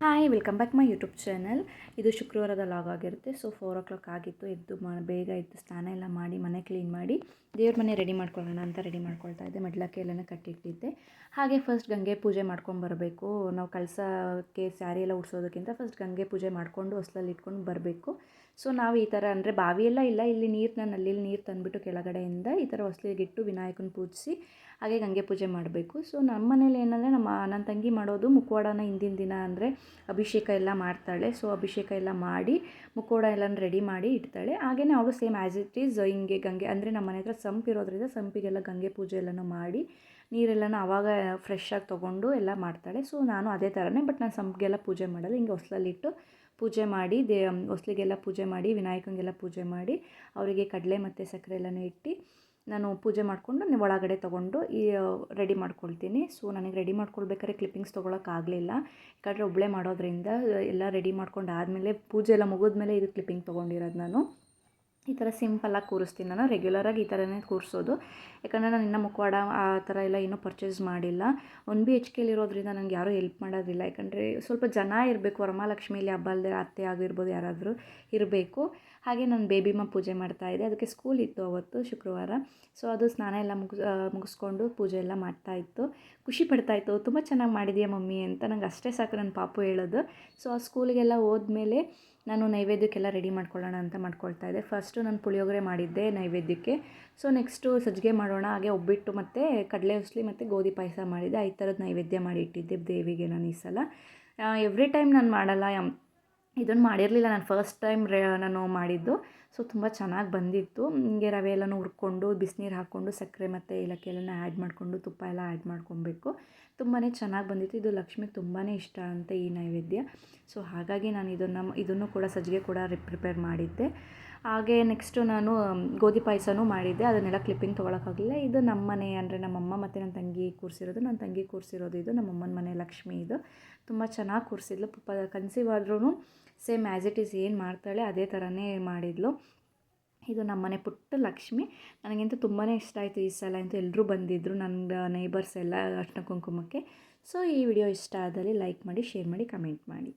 Hi welcome back my YouTube channel. ಇದು ಶುಕ್ರವಾರದ log ಆಗಿರುತ್ತೆ. ಸೊ 4 o'clock ಆಗಿತ್ತು. ಎದ್ದು ಬೇಗ ಎದ್ದು ಸ್ನಾನ ಎಲ್ಲ ಮಾಡಿ ಮನೆ ಕ್ಲೀನ್ ಮಾಡಿ ದೇವ್ರ ಮನೆ ರೆಡಿ ಮಾಡ್ಕೊಳ್ಳೋಣ ಅಂತ ರೆಡಿ ಮಾಡ್ಕೊಳ್ತಾ ಇದ್ದೆ. ಮೆಡ್ಲಕ್ಕೆ ಎಲ್ಲನೂ ಕಟ್ಟಿಟ್ಟಿದ್ದೆ. ಹಾಗೆ ಫಸ್ಟ್ ಗಂಗೆ ಪೂಜೆ ಮಾಡ್ಕೊಂಬರಬೇಕು. ನಾವು ಕಳಸಕ್ಕೆ ಸ್ಯಾರಿ ಎಲ್ಲ ಉಡ್ಸೋದಕ್ಕಿಂತ ಫಸ್ಟ್ ಗಂಗೆ ಪೂಜೆ ಮಾಡಿಕೊಂಡು ಹೊಸ್ಲಲ್ಲಿ ಇಟ್ಕೊಂಡು ಬರಬೇಕು. ಸೊ ನಾವು ಈ ಥರ ಅಂದರೆ ಬಾವಿಯೆಲ್ಲ ಇಲ್ಲ, ಇಲ್ಲಿ ನೀರನ್ನ ನಲ್ಲಿಲಿ ನೀರು ತಂದುಬಿಟ್ಟು ಕೆಳಗಡೆಯಿಂದ ಈ ಥರ ಹೊಸ್ಲಿಗಿಟ್ಟು ವಿನಾಯಕನ ಪೂಜಿಸಿ ಹಾಗೆ ಗಂಗೆ ಪೂಜೆ ಮಾಡಬೇಕು. ಸೊ ನಮ್ಮ ಮನೇಲಿ ಏನಂದರೆ ನನ್ನ ತಂಗಿ ಮಾಡೋದು ಮುಖವಾಡನ ಹಿಂದಿನ ದಿನ ಅಂದರೆ ಅಭಿಷೇಕ ಎಲ್ಲ ಮಾಡ್ತಾಳೆ. ಸೊ ಅಭಿಷೇಕ ಎಲ್ಲ ಮಾಡಿ ಮುಖವಾಡ ಎಲ್ಲನೂ ರೆಡಿ ಮಾಡಿ ಇಡ್ತಾಳೆ. ಹಾಗೆಯೇ ಅವಳು ಸೇಮ್ ಆ್ಯಸ್ ಇಟ್ ಈಸ್ ಹಿಂಗೆ ಗಂಗೆ ಅಂದರೆ ನಮ್ಮ ಮನೆ ಹತ್ರ ಸಂಪು ಇರೋದ್ರಿಂದ ಸಂಪಿಗೆಲ್ಲ ಗಂಗೆ ಪೂಜೆ ಎಲ್ಲನೂ ಮಾಡಿ ನೀರೆಲ್ಲನೂ ಆವಾಗ ಫ್ರೆಶ್ಶಾಗಿ ತೊಗೊಂಡು ಎಲ್ಲ ಮಾಡ್ತಾಳೆ. ಸೊ ನಾನು ಅದೇ ಥರನೇ, ಬಟ್ ನಾನು ಸಂಪಿಗೆಲ್ಲ ಪೂಜೆ ಮಾಡಲ್ಲ. ಹಿಂಗೆ ಹೊಸ್ಲಲ್ಲಿಟ್ಟು ಪೂಜೆ ಮಾಡಿ ಹೊಸ್ಲಿಗೆಲ್ಲ ಪೂಜೆ ಮಾಡಿ ವಿನಾಯಕನಿಗೆಲ್ಲ ಪೂಜೆ ಮಾಡಿ ಅವರಿಗೆ ಕಡಲೆ ಮತ್ತು ಸಕ್ಕರೆ ಎಲ್ಲನೂ ಇಟ್ಟು ನಾನು ಪೂಜೆ ಮಾಡಿಕೊಂಡು ಒಳಗಡೆ ತೊಗೊಂಡು ರೆಡಿ ಮಾಡ್ಕೊಳ್ತೀನಿ. ಸೊ ನನಗೆ ರೆಡಿ ಮಾಡ್ಕೊಳ್ಬೇಕಾದ್ರೆ ಕ್ಲಿಪ್ಪಿಂಗ್ಸ್ ತೊಗೊಳಕ್ಕಾಗಲಿಲ್ಲ, ಯಾಕಂದರೆ ಒಬ್ಬಳೇ ಮಾಡೋದ್ರಿಂದ. ಎಲ್ಲ ರೆಡಿ ಮಾಡ್ಕೊಂಡು ಆದಮೇಲೆ ಪೂಜೆ ಎಲ್ಲ ಮುಗಿದ್ಮೇಲೆ ಇದು ಕ್ಲಿಪ್ಪಿಂಗ್ ತೊಗೊಂಡಿರೋದು ನಾನು. ಈ ಥರ ಸಿಂಪಲ್ಲಾಗಿ ಕೂರಿಸ್ತೀನಿ. ನಾನು ರೆಗ್ಯುಲರಾಗಿ ಈ ಥರನೇ ಕೂರಿಸೋದು, ಯಾಕಂದರೆ ನಾನು ಇನ್ನೂ ಮುಖವಾಡ ಆ ಥರ ಎಲ್ಲ ಇನ್ನೂ ಪರ್ಚೇಸ್ ಮಾಡಿಲ್ಲ. 1 BHK ಇರೋದ್ರಿಂದ ನನಗೆ ಯಾರೂ ಹೆಲ್ಪ್ ಮಾಡೋದಿಲ್ಲ, ಯಾಕಂದರೆ ಸ್ವಲ್ಪ ಜನ ಇರಬೇಕು. ವರಮಹಾಲಕ್ಷ್ಮಿಯಲ್ಲಿ ಹಬ್ಬ ಅಲ್ಲದೆ ಅತ್ತೆ ಆಗಿರ್ಬೋದು ಯಾರಾದರೂ ಇರಬೇಕು. ಹಾಗೆ ನಾನು ಬೇಬಿಮ್ಮ ಪೂಜೆ ಮಾಡ್ತಾಯಿದ್ದೆ. ಅದಕ್ಕೆ ಸ್ಕೂಲ್ ಇತ್ತು ಅವತ್ತು ಶುಕ್ರವಾರ. ಸೊ ಅದು ಸ್ನಾನ ಎಲ್ಲ ಮುಗಿಸ್ಕೊಂಡು ಪೂಜೆ ಎಲ್ಲ ಮಾಡ್ತಾಯಿತ್ತು. ಖುಷಿ ಪಡ್ತಾಯಿತ್ತು, ತುಂಬ ಚೆನ್ನಾಗಿ ಮಾಡಿದೆಯಾ ಮಮ್ಮಿ ಅಂತ. ನಂಗೆ ಅಷ್ಟೇ ಸಾಕು ನನ್ನ ಪಾಪು ಹೇಳೋದು. ಸೊ ಆ ಸ್ಕೂಲಿಗೆಲ್ಲ ಹೋದ್ಮೇಲೆ ನಾನು ನೈವೇದ್ಯಕ್ಕೆಲ್ಲ ರೆಡಿ ಮಾಡ್ಕೊಳ್ಳೋಣ ಅಂತ ಮಾಡ್ಕೊಳ್ತಾ ಇದ್ದೆ. ಫಸ್ಟು ನಾನು ಪುಳಿಯೋಗರೆ ಮಾಡಿದ್ದೆ ನೈವೇದ್ಯಕ್ಕೆ. ಸೊ ನೆಕ್ಸ್ಟು ಸಜ್ಜಿಗೆ ಮಾಡೋಣ, ಹಾಗೆ ಒಬ್ಬಿಟ್ಟು ಮತ್ತು ಕಡಲೆ ಉಸ್ಲಿ ಮತ್ತು ಗೋಧಿ ಪಾಯಸ ಮಾಡಿದ್ದೆ. 5 ಥರದ ನೈವೇದ್ಯ ಮಾಡಿ ಇಟ್ಟಿದ್ದೆ ದೇವಿಗೆ ನಾನು ಈ ಸಲ. ಎವ್ರಿ ಟೈಮ್ ನಾನು ಮಾಡಲ್ಲ, ಇದನ್ನು ಮಾಡಿರಲಿಲ್ಲ, ನಾನು ಫಸ್ಟ್ ಟೈಮ್ ನಾನು ಮಾಡಿದ್ದು. ಸೊ ತುಂಬ ಚೆನ್ನಾಗಿ ಬಂದಿತ್ತು. ಹಿಂಗೆ ರವೆ ಎಲ್ಲನೂ ಹುರ್ಕೊಂಡು ಬಿಸಿನೀರು ಹಾಕ್ಕೊಂಡು ಸಕ್ಕರೆ ಮತ್ತು ಏಲಕ್ಕಿ ಎಲ್ಲನ ಆ್ಯಡ್ ಮಾಡಿಕೊಂಡು ತುಪ್ಪ ಎಲ್ಲ ಆ್ಯಡ್ ಮಾಡ್ಕೊಬೇಕು. ತುಂಬಾ ಚೆನ್ನಾಗಿ ಬಂದಿತ್ತು. ಇದು ಲಕ್ಷ್ಮಿಗೆ ತುಂಬಾ ಇಷ್ಟ ಅಂತೆ ಈ ನೈವೇದ್ಯ. ಸೊ ಹಾಗಾಗಿ ನಾನು ಇದನ್ನು ಕೂಡ ಸಜ್ಜಿಗೆ ಕೂಡ ಪ್ರಿಪೇರ್ ಮಾಡಿದ್ದೆ. ಹಾಗೆ ನೆಕ್ಸ್ಟು ನಾನು ಗೋಧಿ ಪಾಯಸನೂ ಮಾಡಿದ್ದೆ. ಅದನ್ನೆಲ್ಲ ಕ್ಲಿಪ್ಪಿಂಗ್ ತೊಗೊಳಕ್ಕಾಗಲಿಲ್ಲ. ಇದು ನಮ್ಮ ಮನೆ ಅಂದರೆ ನಮ್ಮಮ್ಮ ಮತ್ತು ನನ್ನ ತಂಗಿ ಕೂರಿಸಿರೋದು. ನನ್ನ ತಂಗಿ ಕೂರಿಸಿರೋದು ಇದು ನಮ್ಮಮ್ಮನ ಮನೆ ಲಕ್ಷ್ಮಿ. ಇದು ತುಂಬ ಚೆನ್ನಾಗಿ ಕೂರಿಸಿದ್ಲು. ಪಾಪ ಕನ್ಸೀವ್ ಆದ್ರೂ ಸೇಮ್ ಆ್ಯಸ್ ಇಟ್ ಈಸ್ ಏನು ಮಾಡ್ತಾಳೆ ಅದೇ ಥರನೇ ಮಾಡಿದ್ಲು. ಇದು ನಮ್ಮನೆ ಪುಟ್ಟ ಲಕ್ಷ್ಮಿ. ನನಗಂತೂ ತುಂಬಾ ಇಷ್ಟ ಆಯಿತು. ಈ ಸಲ ಅಂತೂ ಎಲ್ಲರೂ ಬಂದಿದ್ದರು, ನನ್ನ ನೇಬರ್ಸ್ ಎಲ್ಲ ಅರ್ಶಿನ ಕುಂಕುಮಕ್ಕೆ. ಸೊ ಈ ವಿಡಿಯೋ ಇಷ್ಟ ಆದಲ್ಲಿ ಲೈಕ್ ಮಾಡಿ, ಶೇರ್ ಮಾಡಿ, ಕಮೆಂಟ್ ಮಾಡಿ.